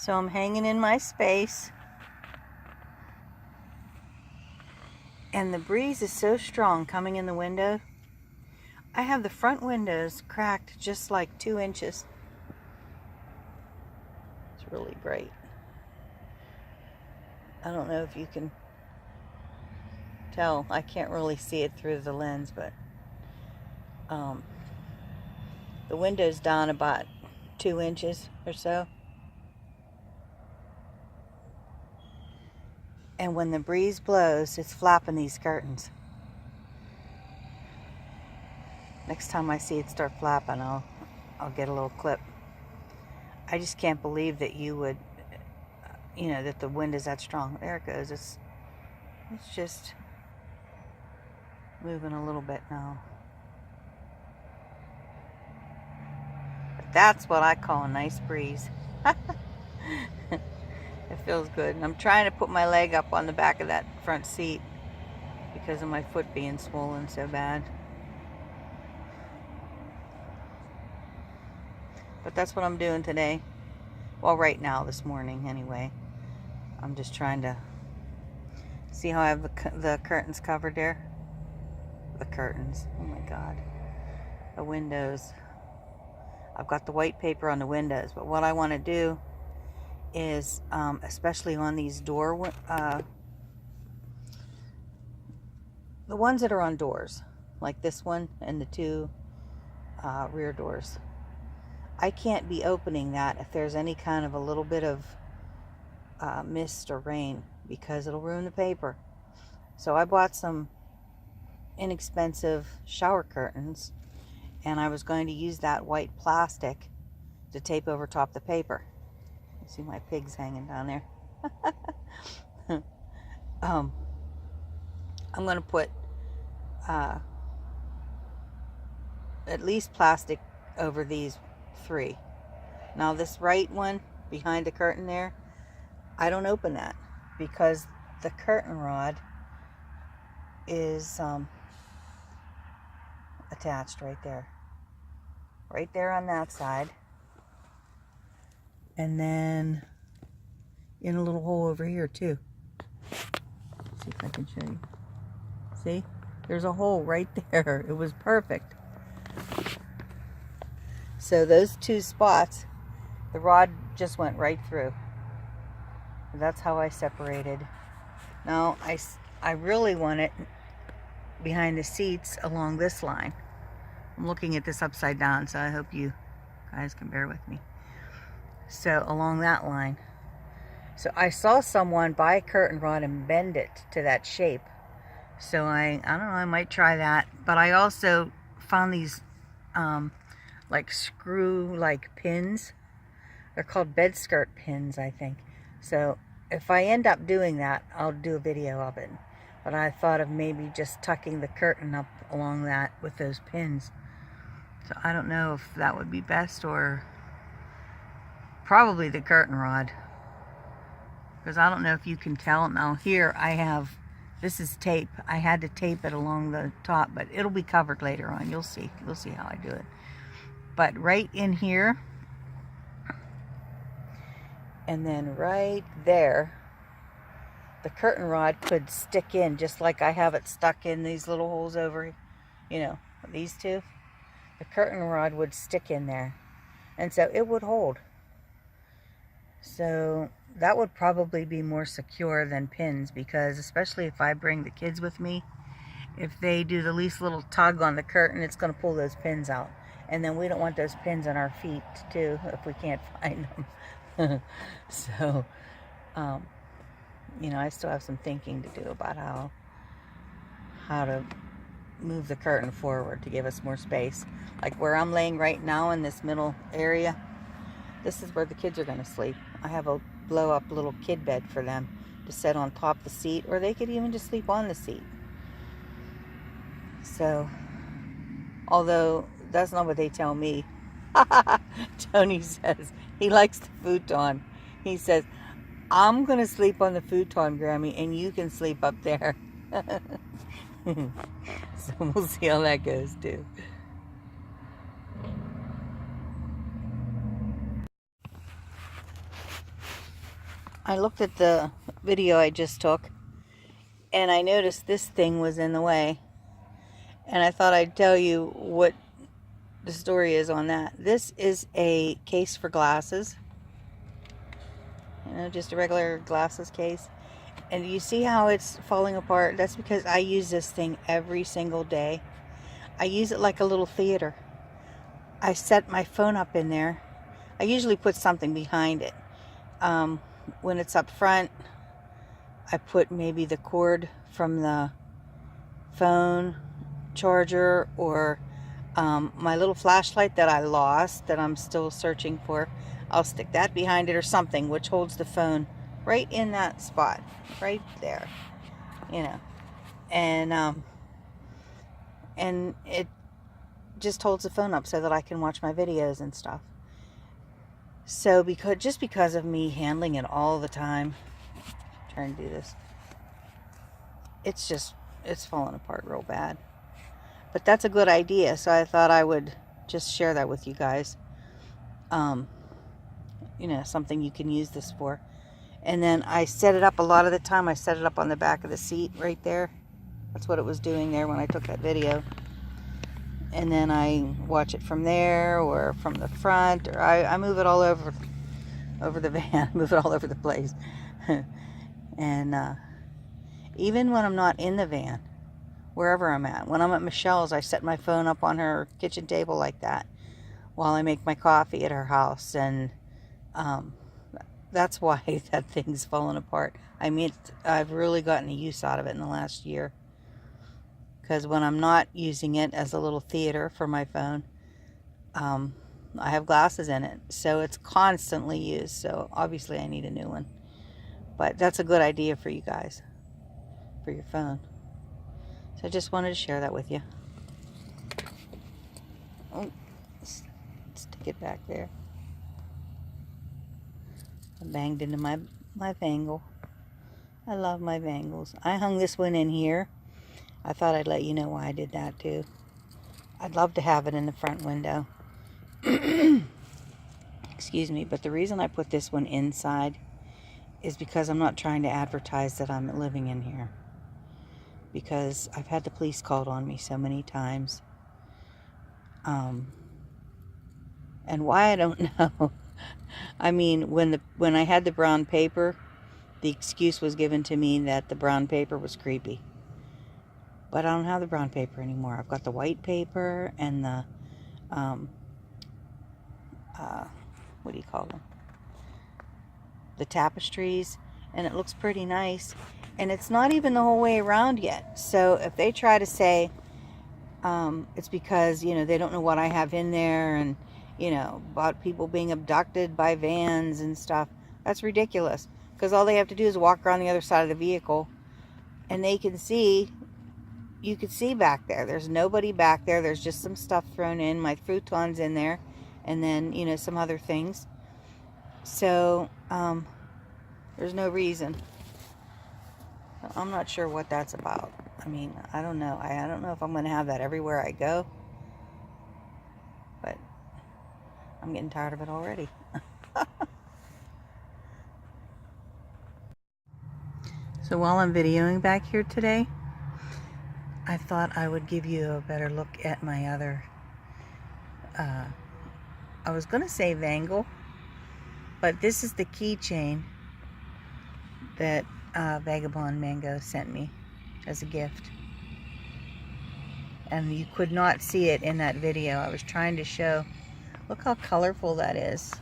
So I'm hanging in my space, and the breeze is so strong coming in the window. I have the front windows cracked just like 2 inches. It's really bright. I don't know if you can tell. I can't really see it through the lens, but the window's down about 2 inches or so. And when the breeze blows, it's flapping these curtains. Next time I see it start flapping, I'll get a little clip. I just can't believe that you would, that the wind is that strong. There it goes. It's just moving a little bit now. But that's what I call a nice breeze. It feels good. And I'm trying to put my leg up on the back of that front seat because of my foot being swollen so bad. But that's what I'm doing today. Well, right now, this morning anyway. I'm just trying to see how I have the curtains covered there. The curtains. Oh my God. The windows. I've got the white paper on the windows, but what I want to do is, especially on these the ones that are on doors, like this one and the 2 rear doors. I can't be opening that if there's any kind of a little bit of mist or rain, because it'll ruin the paper. So I bought some inexpensive shower curtains, and I was going to use that white plastic to tape over top the paper. You see my pigs hanging down there. I'm going to put at least plastic over these 3. Now this right one behind the curtain there, I don't open that because the curtain rod is attached right there on that side, and then in a little hole over here too. Let's see if I can show you. See, there's a hole right there. It was perfect. So those 2 spots, the rod just went right through. That's how I separated. Now I really want it behind the seats along this line. I'm looking at this upside down, so I hope you guys can bear with me. So along that line. So I saw someone buy a curtain rod and bend it to that shape. So I don't know, I might try that. But I also found these like screw-like pins. They're called bed skirt pins, I think. So if I end up doing that, I'll do a video of it. But I thought of maybe just tucking the curtain up along that with those pins. So I don't know if that would be best, or probably the curtain rod. Because I don't know if you can tell. Now here I have, this is tape. I had to tape it along the top, but it'll be covered later on. You'll see how I do it. But right in here, and then right there, the curtain rod could stick in just like I have it stuck in these little holes over, these 2. The curtain rod would stick in there, and so it would hold. So that would probably be more secure than pins, because especially if I bring the kids with me, if they do the least little tug on the curtain, it's going to pull those pins out. And then we don't want those pins on our feet too if we can't find them. So, I still have some thinking to do about how to move the curtain forward to give us more space. Like where I'm laying right now in this middle area, this is where the kids are going to sleep. I have a blow-up little kid bed for them to sit on top of the seat, or they could even just sleep on the seat. So, although that's not what they tell me. Tony says he likes the futon. He says, I'm going to sleep on the futon, Grammy, and you can sleep up there. So we'll see how that goes too. I looked at the video I just took, and I noticed this thing was in the way. And I thought I'd tell you what the story is on that. This is a case for glasses. You know, just a regular glasses case. And you see how it's falling apart? That's because I use this thing every single day. I use it like a little theater. I set my phone up in there. I usually put something behind it. When it's up front, I put maybe the cord from the phone charger, or my little flashlight that I lost that I'm still searching for. I'll stick that behind it or something which holds the phone right in that spot, right there, you know, and it just holds the phone up so that I can watch my videos and stuff. So because of me handling it all the time, trying to do this, it's falling apart real bad. But that's a good idea, so I thought I would just share that with you guys. You know, something you can use this for. And then I set it up a lot of the time. I set it up on the back of the seat right there. That's what it was doing there when I took that video. And then I watch it from there or from the front, or I move it all over the van. Move it all over the place. And even when I'm not in the van, wherever I'm at, when I'm at Michelle's, I set my phone up on her kitchen table like that while I make my coffee at her house. And that's why that thing's falling apart. I mean, I've really gotten a use out of it in the last year. Because when I'm not using it as a little theater for my phone, I have glasses in it. So it's constantly used. So obviously I need a new one. But that's a good idea for you guys, for your phone. So I just wanted to share that with you. Oh, stick it back there. I banged into my bangle. I love my bangles. I hung this one in here. I thought I'd let you know why I did that too. I'd love to have it in the front window. Excuse me, but the reason I put this one inside is because I'm not trying to advertise that I'm living in here. Because I've had the police called on me so many times. And why, I don't know. I mean, when I had the brown paper, the excuse was given to me that the brown paper was creepy. But I don't have the brown paper anymore. I've got the white paper and the, what do you call them? The tapestries, and it looks pretty nice. And it's not even the whole way around yet. So if they try to say it's because, you know, they don't know what I have in there, and, you know, about people being abducted by vans and stuff, that's ridiculous. Because all they have to do is walk around the other side of the vehicle, and they can see, you can see back there. There's nobody back there. There's just some stuff thrown in. My futon's in there, and then, you know, some other things. So there's no reason. I'm not sure what that's about. I mean, I don't know. I don't know if I'm going to have that everywhere I go. But I'm getting tired of it already. So while I'm videoing back here today, I thought I would give you a better look at my other, I was going to say Vangle, but this is the keychain that Vagabond Mango sent me as a gift. And you could not see it in that video. I was trying to show, look how colorful that is.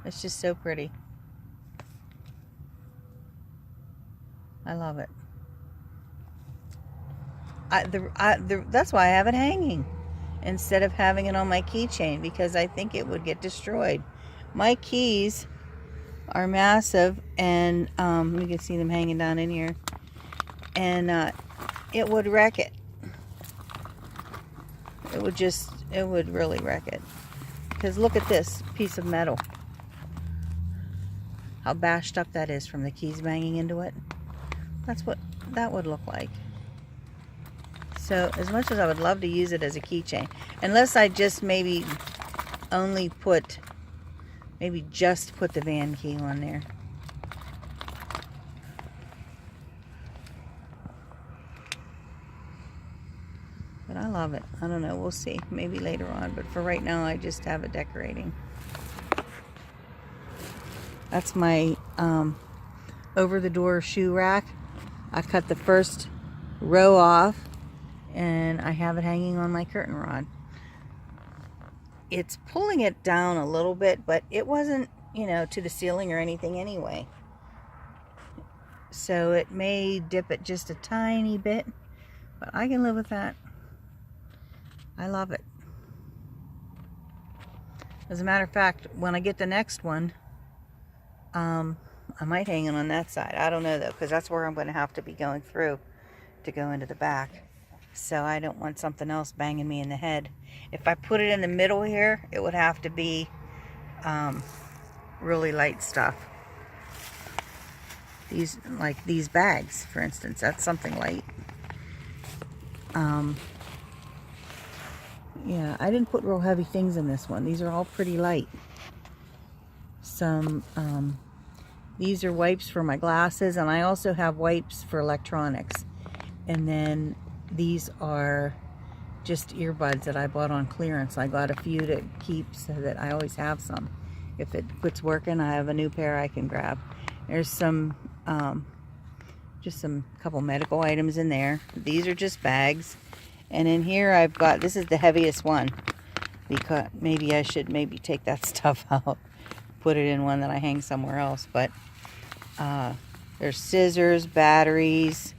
It's just so pretty. I love it. That's why I have it hanging instead of having it on my keychain, because I think it would get destroyed. My keys are massive, and you can see them hanging down in here, and it would wreck it. It would really wreck it. Because look at this piece of metal. How bashed up that is from the keys banging into it. That's what that would look like. So as much as I would love to use it as a keychain, unless I just maybe only put Maybe just put the van key on there. But I love it. I don't know. We'll see. Maybe later on. But for right now, I just have it decorating. That's my over-the-door shoe rack. I cut the first row off, and I have it hanging on my curtain rod. It's pulling it down a little bit, but it wasn't, you know, to the ceiling or anything anyway. So it may dip it just a tiny bit, but I can live with that. I love it. As a matter of fact, when I get the next one, I might hang it on that side. I don't know though, because that's where I'm going to have to be going through to go into the back. So I don't want something else banging me in the head. If I put it in the middle here, it would have to be really light stuff. These, like these bags, for instance, that's something light. Yeah, I didn't put real heavy things in this one. These are all pretty light. These are wipes for my glasses, and I also have wipes for electronics. And then these are just earbuds that I bought on clearance. I got a few to keep so that I always have some. If it quits working, I have a new pair I can grab. There's some, just some couple medical items in there. These are just bags. And in here I've got, this is the heaviest one, because maybe I should take that stuff out, put it in one that I hang somewhere else. But there's scissors, batteries.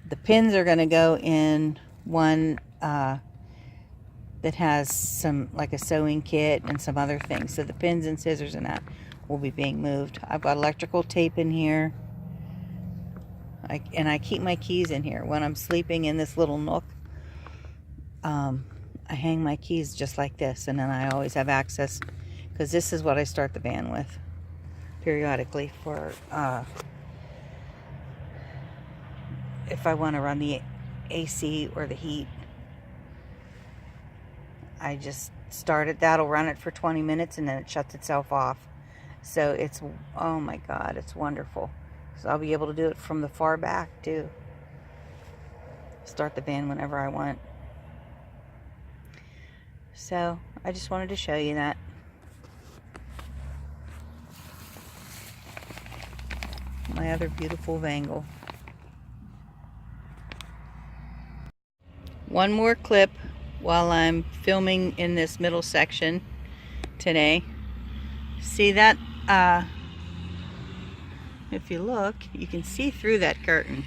The pins are going to go in one that has some, like a sewing kit and some other things. So the pins and scissors and that will be being moved. I've got electrical tape in here. And I keep my keys in here. When I'm sleeping in this little nook, I hang my keys just like this, and then I always have access, because this is what I start the van with periodically for if I want to run the AC or the heat. I just start it. That'll run it for 20 minutes and then it shuts itself off. So it's, oh my God, it's wonderful. So I'll be able to do it from the far back too. Start the van whenever I want. So I just wanted to show you that. My other beautiful Vangle. One more clip while I'm filming in this middle section today. See that? If you look, you can see through that curtain.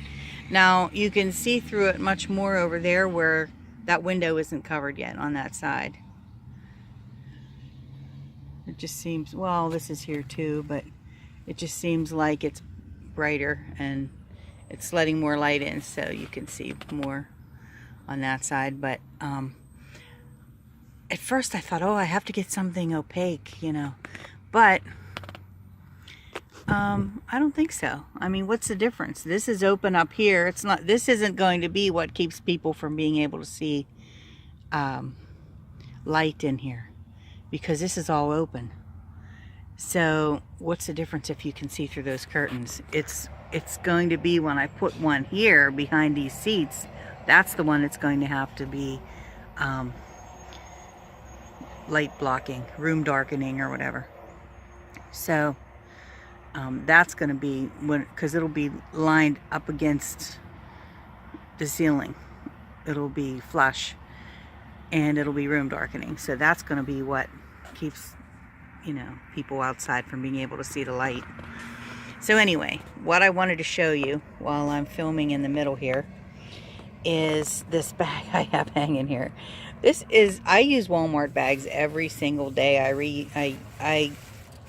Now you can see through it much more over there where that window isn't covered yet on that side. It just seems, well, this is here too, but it just seems like it's brighter and it's letting more light in, so you can see more on that side. But at first I thought, oh, I have to get something opaque, you know, but I don't think so. I mean, what's the difference? This is open up here. It's not, this isn't going to be what keeps people from being able to see light in here, because this is all open. So what's the difference if you can see through those curtains? It's going to be when I put one here behind these seats, that's the one that's going to have to be light blocking, room darkening or whatever. So that's going to be when, because it'll be lined up against the ceiling. It'll be flush and it'll be room darkening. So that's going to be what keeps, you know, people outside from being able to see the light. So anyway, what I wanted to show you while I'm filming in the middle here is this bag I have hanging here. This is, I use Walmart bags every single day. I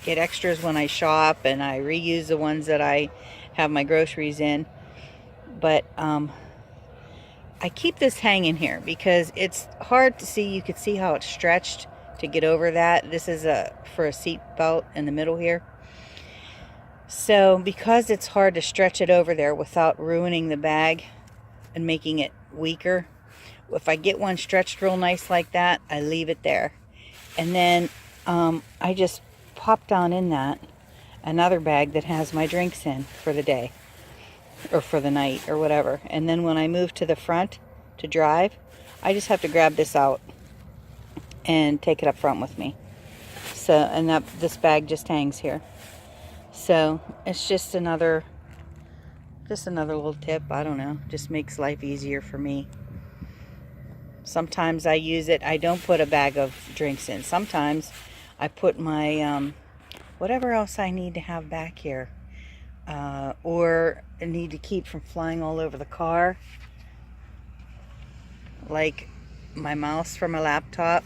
get extras when I shop, and I reuse the ones that I have my groceries in. But I keep this hanging here because it's hard to see. You could see how it's stretched to get over that. This is for a seat belt in the middle here. So because it's hard to stretch it over there without ruining the bag and making it weaker, if I get one stretched real nice like that, I leave it there. And then I just pop down in that another bag that has my drinks in for the day or for the night or whatever. And then when I move to the front to drive, I just have to grab this out and take it up front with me. So, and this bag just hangs here. So it's just another little tip. I don't know, just makes life easier for me. Sometimes I use it. I don't put a bag of drinks in. Sometimes I put my whatever else I need to have back here, or need to keep from flying all over the car, like my mouse for my laptop.